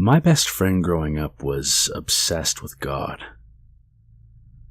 My best friend growing up was obsessed with God.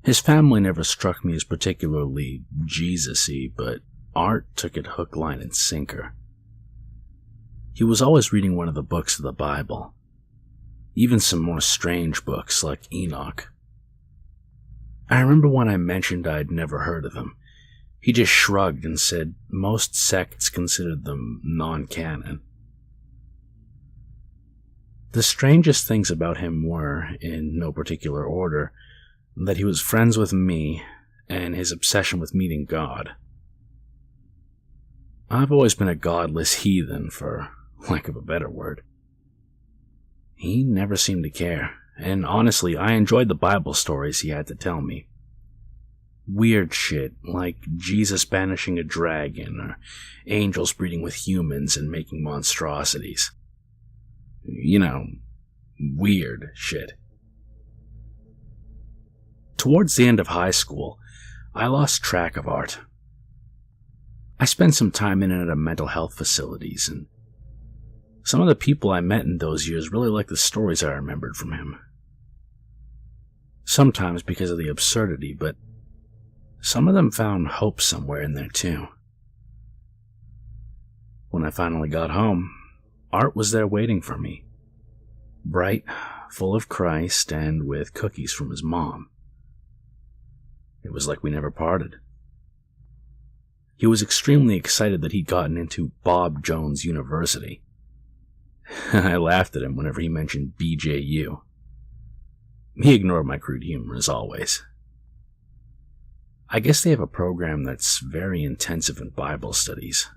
His family never struck me as particularly Jesus-y, but Art took it hook, line, and sinker. He was always reading one of the books of the Bible, even some more strange books like Enoch. I remember when I mentioned I'd never heard of him, he just shrugged and said most sects considered them non-canon. The strangest things about him were, in no particular order, that he was friends with me and his obsession with meeting God. I've always been a godless heathen, for lack of a better word. He never seemed to care, and honestly, I enjoyed the Bible stories he had to tell me. Weird shit, like Jesus banishing a dragon, or angels breeding with humans and making monstrosities. You know, weird shit. Towards the end of high school, I lost track of Art. I spent some time in and out of mental health facilities, and some of the people I met in those years really liked the stories I remembered from him. Sometimes because of the absurdity, but some of them found hope somewhere in there too. When I finally got home, Art was there waiting for me. Bright, full of Christ, and with cookies from his mom. It was like we never parted. He was extremely excited that he'd gotten into Bob Jones University. I laughed at him whenever he mentioned BJU. He ignored my crude humor as always. I guess they have a program that's very intensive in Bible studies.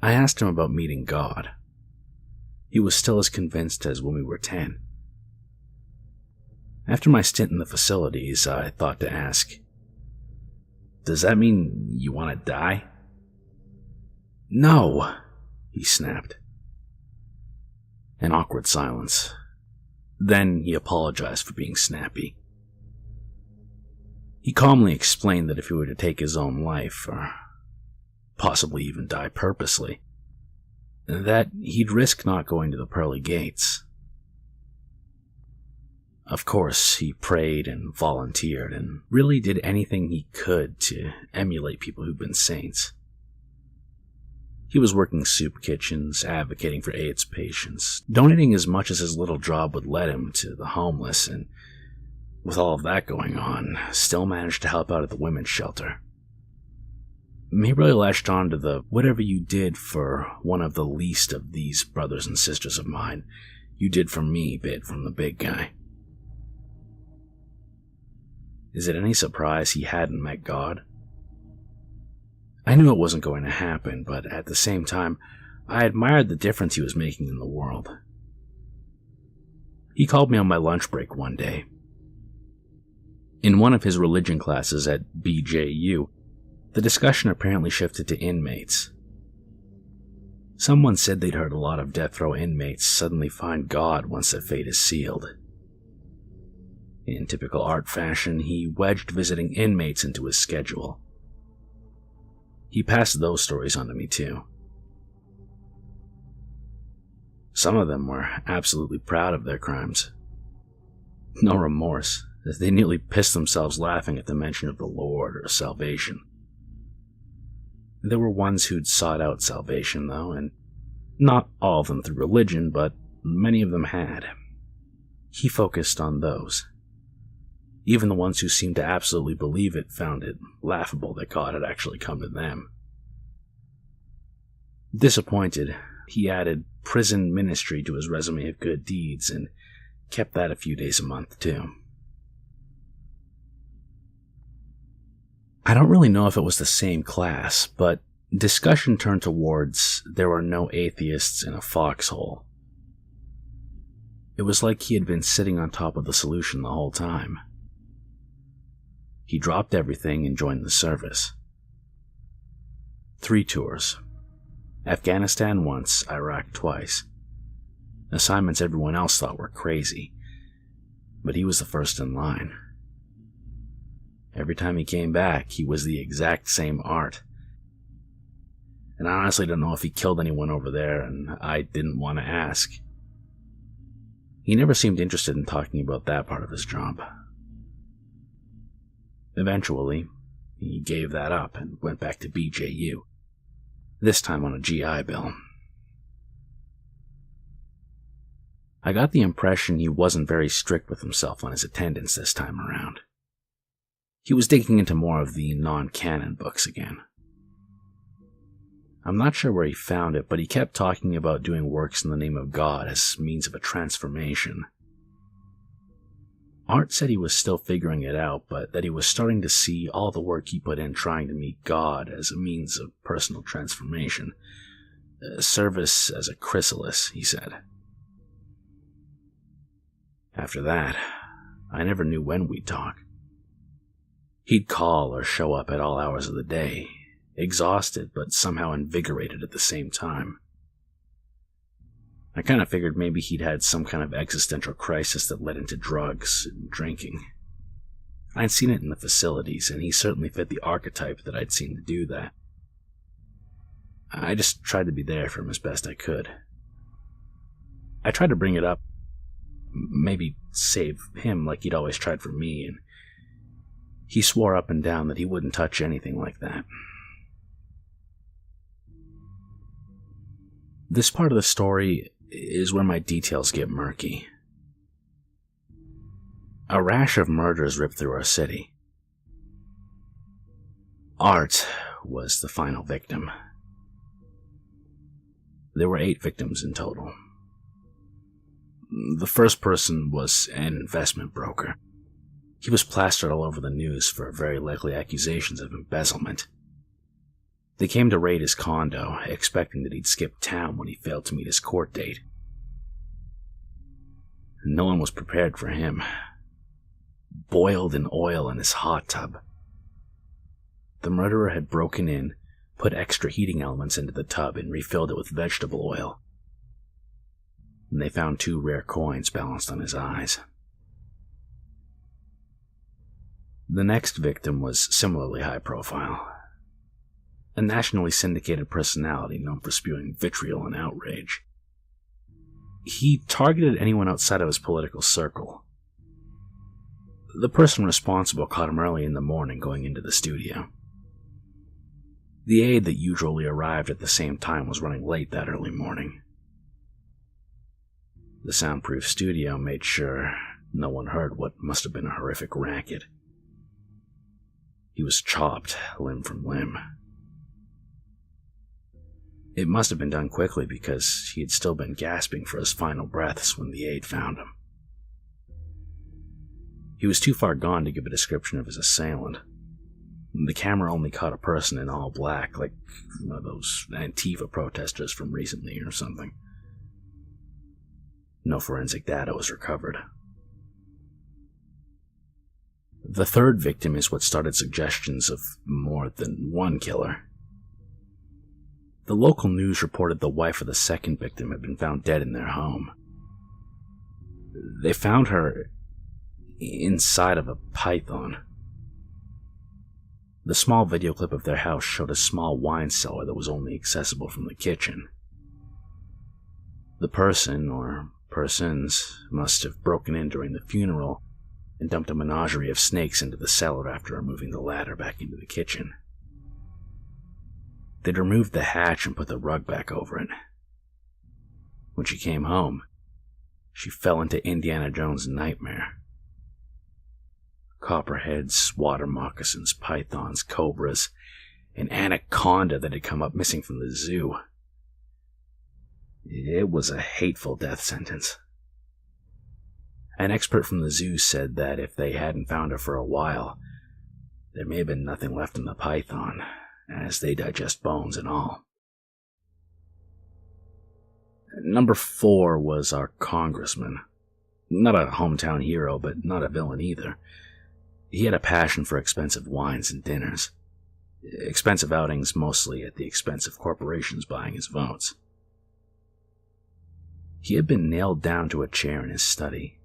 I asked him about meeting God. He was still as convinced as when we were 10. After my stint in the facilities, I thought to ask, "Does that mean you want to die?" "No," he snapped. An awkward silence. Then he apologized for being snappy. He calmly explained that if he were to take his own life, or possibly even die purposely, that he'd risk not going to the pearly gates. Of course, he prayed and volunteered and really did anything he could to emulate people who'd been saints. He was working soup kitchens, advocating for AIDS patients, donating as much as his little job would let him to the homeless, and with all of that going on, still managed to help out at the women's shelter. He really latched on to the "whatever you did for one of the least of these brothers and sisters of mine, you did for me" bit from the big guy. Is it any surprise he hadn't met God? I knew it wasn't going to happen, but at the same time, I admired the difference he was making in the world. He called me on my lunch break one day. In one of his religion classes at BJU, the discussion apparently shifted to inmates. Someone said they'd heard a lot of death row inmates suddenly find God once their fate is sealed. In typical Art fashion, he wedged visiting inmates into his schedule. He passed those stories on to me too. Some of them were absolutely proud of their crimes. No remorse, as they nearly pissed themselves laughing at the mention of the Lord or salvation. There were ones who'd sought out salvation, though, and not all of them through religion, but many of them had. He focused on those. Even the ones who seemed to absolutely believe it found it laughable that God had actually come to them. Disappointed, he added prison ministry to his resume of good deeds and kept that a few days a month, too. I don't really know if it was the same class, but discussion turned towards there were no atheists in a foxhole. It was like he had been sitting on top of the solution the whole time. He dropped everything and joined the service. 3 tours. Afghanistan once, Iraq twice. Assignments everyone else thought were crazy, but he was the first in line. Every time he came back, he was the exact same Art. And I honestly don't know if he killed anyone over there, and I didn't want to ask. He never seemed interested in talking about that part of his job. Eventually, he gave that up and went back to BJU, this time on a GI Bill. I got the impression he wasn't very strict with himself on his attendance this time around. He was digging into more of the non-canon books again. I'm not sure where he found it, but he kept talking about doing works in the name of God as means of a transformation. Art said he was still figuring it out, but that he was starting to see all the work he put in trying to meet God as a means of personal transformation. Service as a chrysalis, he said. After that, I never knew when we'd talk. He'd call or show up at all hours of the day, exhausted but somehow invigorated at the same time. I kind of figured maybe he'd had some kind of existential crisis that led into drugs and drinking. I'd seen it in the facilities, and he certainly fit the archetype that I'd seen to do that. I just tried to be there for him as best I could. I tried to bring it up, maybe save him like he'd always tried for me, and he swore up and down that he wouldn't touch anything like that. This part of the story is where my details get murky. A rash of murders ripped through our city. Art was the final victim. There were 8 victims in total. The first person was an investment broker. He was plastered all over the news for very likely accusations of embezzlement. They came to raid his condo, expecting that he'd skip town when he failed to meet his court date. No one was prepared for him. Boiled in oil in his hot tub. The murderer had broken in, put extra heating elements into the tub, and refilled it with vegetable oil. And they found 2 rare coins balanced on his eyes. The next victim was similarly high profile. A nationally syndicated personality known for spewing vitriol and outrage. He targeted anyone outside of his political circle. The person responsible caught him early in the morning going into the studio. The aide that usually arrived at the same time was running late that early morning. The soundproof studio made sure no one heard what must have been a horrific racket. He was chopped limb from limb. It must have been done quickly because he had still been gasping for his final breaths when the aide found him. He was too far gone to give a description of his assailant. The camera only caught a person in all black, like one of those Antifa protesters from recently or something. No forensic data was recovered. The third victim is what started suggestions of more than one killer. The local news reported the wife of the second victim had been found dead in their home. They found her inside of a python. The small video clip of their house showed a small wine cellar that was only accessible from the kitchen. The person, or persons, must have broken in during the funeral and dumped a menagerie of snakes into the cellar after removing the ladder back into the kitchen. They'd removed the hatch and put the rug back over it. When she came home, she fell into Indiana Jones' nightmare. Copperheads, water moccasins, pythons, cobras, an anaconda that had come up missing from the zoo. It was a hateful death sentence. An expert from the zoo said that if they hadn't found her for a while, there may have been nothing left in the python, as they digest bones and all. Number 4 was our congressman. Not a hometown hero, but not a villain either. He had a passion for expensive wines and dinners. Expensive outings mostly at the expense of corporations buying his votes. He had been nailed down to a chair in his study.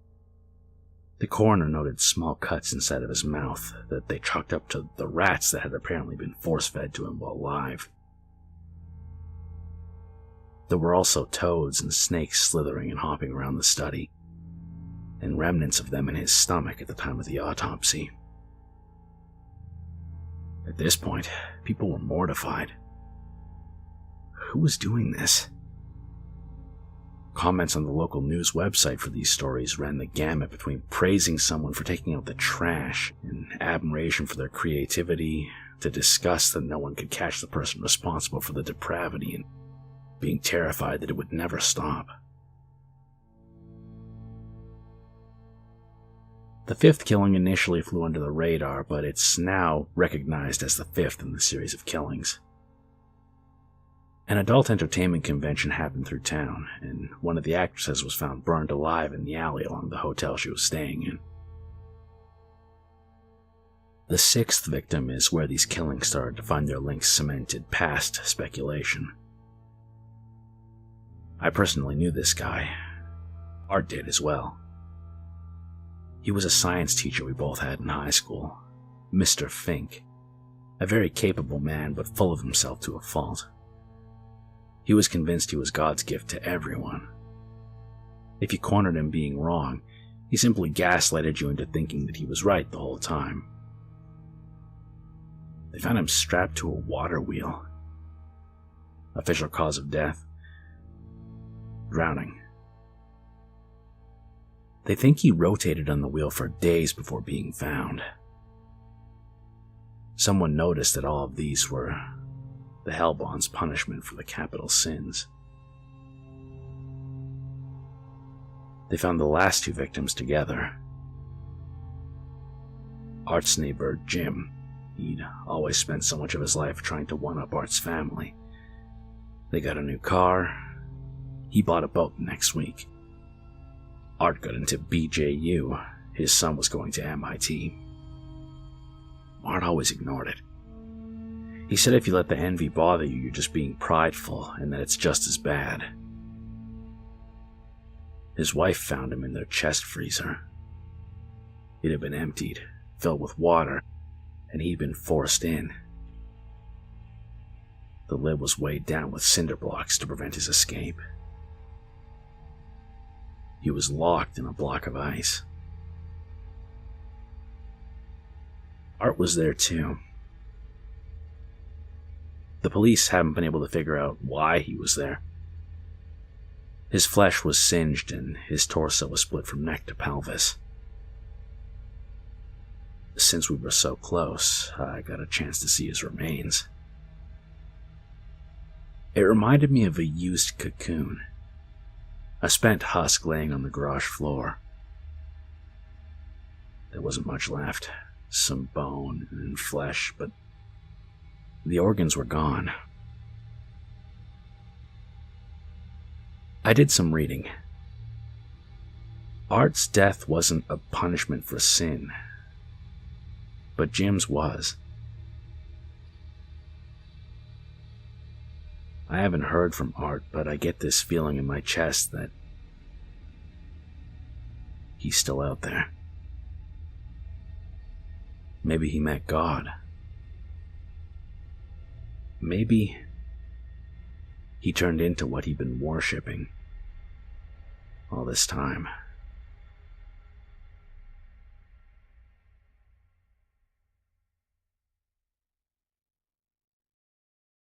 The coroner noted small cuts inside of his mouth that they chalked up to the rats that had apparently been force-fed to him while alive. There were also toads and snakes slithering and hopping around the study, and remnants of them in his stomach at the time of the autopsy. At this point, people were mortified. Who was doing this? Comments on the local news website for these stories ran the gamut between praising someone for taking out the trash and admiration for their creativity to disgust that no one could catch the person responsible for the depravity and being terrified that it would never stop. The fifth killing initially flew under the radar, but it's now recognized as the fifth in the series of killings. An adult entertainment convention happened through town, and one of the actresses was found burned alive in the alley along the hotel she was staying in. The sixth victim is where these killings started to find their links cemented past speculation. I personally knew this guy. Art did as well. He was a science teacher we both had in high school, Mr. Fink, a very capable man but full of himself to a fault. He was convinced he was God's gift to everyone. If you cornered him being wrong, he simply gaslighted you into thinking that he was right the whole time. They found him strapped to a water wheel. Official cause of death: drowning. They think he rotated on the wheel for days before being found. Someone noticed that all of these were the Hellbond's punishment for the capital sins. They found the last two victims together. Art's neighbor, Jim. He'd always spent so much of his life trying to one-up Art's family. They got a new car. He bought a boat next week. Art got into BJU. His son was going to MIT. Art always ignored it. He said if you let the envy bother you, you're just being prideful, and that it's just as bad. His wife found him in their chest freezer. It had been emptied, filled with water, and he'd been forced in. The lid was weighed down with cinder blocks to prevent his escape. He was locked in a block of ice. Art was there too. The police haven't been able to figure out why he was there. His flesh was singed and his torso was split from neck to pelvis. Since we were so close, I got a chance to see his remains. It reminded me of a used cocoon, a spent husk laying on the garage floor. There wasn't much left, some bone and flesh, but the organs were gone. I did some reading. Art's death wasn't a punishment for sin, but Jim's was. I haven't heard from Art, but I get this feeling in my chest that he's still out there. Maybe he met God. Maybe he turned into what he'd been worshipping all this time.